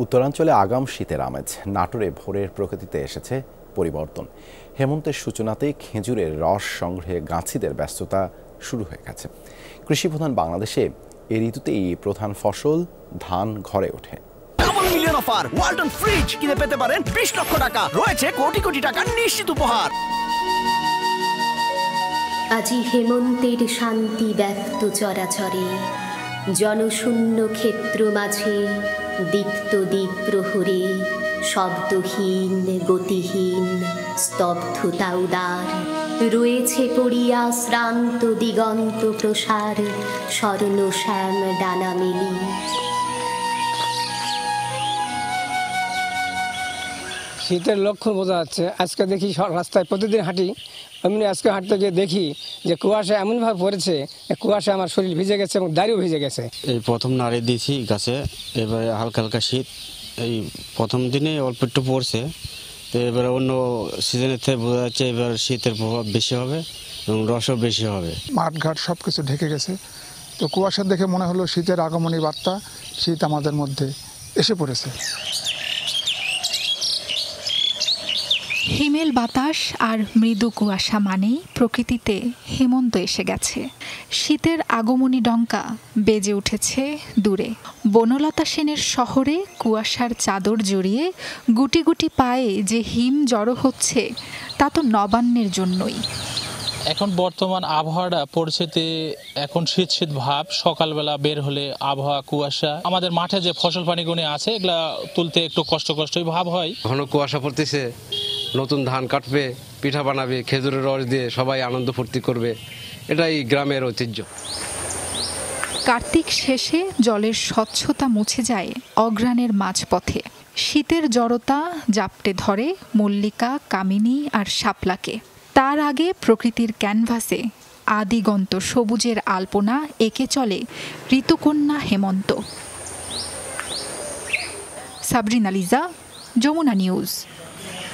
উত্তরাঞ্চলে আগাম শীতের আমেজ। নাটোরে ভোরের প্রকৃতিতে এসেছে পরিবর্তন। হেমন্তের সূচনাতেই খেজুরের রস সংগ্রহে গাছিদের ব্যস্ততা শুরু হয়ে গেছে। কৃষিপ্রধান বাংলাদেশে এই ঋতুতেই প্রধান ফসল ধান ঘরে ওঠে। Double million offer Walton fridge কিনে পেতে পারেন 20 লক্ষ টাকা, রয়েছে কোটি কোটি টাকার নিশ্চিত উপহার। আজি হেমন্তের শান্তি ব্যক্ত চরাচরে, জনশূন্য ক্ষেত্র মাঝে দীপ্ত দ্বীপ প্রহরে, শব্দহীন গতিহীন স্তব্ধতা উদার, রয়েছে পড়িয়া শ্রান্ত দিগন্ত প্রসার, স্বর্ণ শ্যাম ডানা মেলি। শীতের লক্ষণ বোঝা যাচ্ছে। আজকে দেখি রাস্তায় প্রতিদিন হাঁটি, এমনি আজকে হাঁটতে গিয়ে দেখি যে কুয়াশা এমনভাবে পড়েছে, কুয়াশা আমার শরীর ভিজে গেছে এবং দাড়িও ভিজে গেছে। এই প্রথম নাড়ে দিয়েছি গাছে, এবারে হালকা হালকা শীত এই প্রথম দিনে অল্প একটু পড়ছে, তো এবারে অন্য সিজনের থেকে বোঝা যাচ্ছে এবার শীতের প্রভাব বেশি হবে এবং রসও বেশি হবে। মাঠঘাট সব কিছু ঢেকে গেছে, তো কুয়াশা দেখে মনে হলো শীতের আগমনী বার্তা, শীত আমাদের মধ্যে এসে পড়েছে। হিমেল বাতাস আর মৃদু কুয়াশা মানেই প্রকৃতিতে হেমন্ত এসে গেছে। শীতের আগমনী ডঙ্কা বেজে উঠেছে দূরে। বনলতা সেনের শহরে কুয়াশার চাদর জড়িয়ে গুটি গুটি পায়ে যে হিম জড়ো হচ্ছে, তা তো নবান্নের জন্যই। এখন বর্তমান আবহাওয়াটা পরিস্থিতি এখন শীত শীত ভাব, সকালবেলা বের হলে আবহাওয়া কুয়াশা, আমাদের মাঠে যে ফসল পানিগুলো আছে এগুলা তুলতে একটু কষ্টই ভাব হয়। ঘন কুয়াশা পড়তেছে, নতুন ধান কাটবে, পিঠা বানাবে, খেজুরের রস দিয়ে সবাই আনন্দ ফুর্তি করবে, এটাই গ্রামের ঐতিহ্য। কার্তিক শেষে জলের স্বচ্ছতা মুছে যায় অগ্রাণের মাঝপথে। শীতের জড়তা জাপটে ধরে মল্লিকা, কামিনী আর শাপলাকে। তার আগে প্রকৃতির ক্যানভাসে আদিগন্ত সবুজের আলপনা এঁকে চলে ঋতুকন্যা হেমন্ত। সাবরিনা লিজা, যমুনা নিউজ।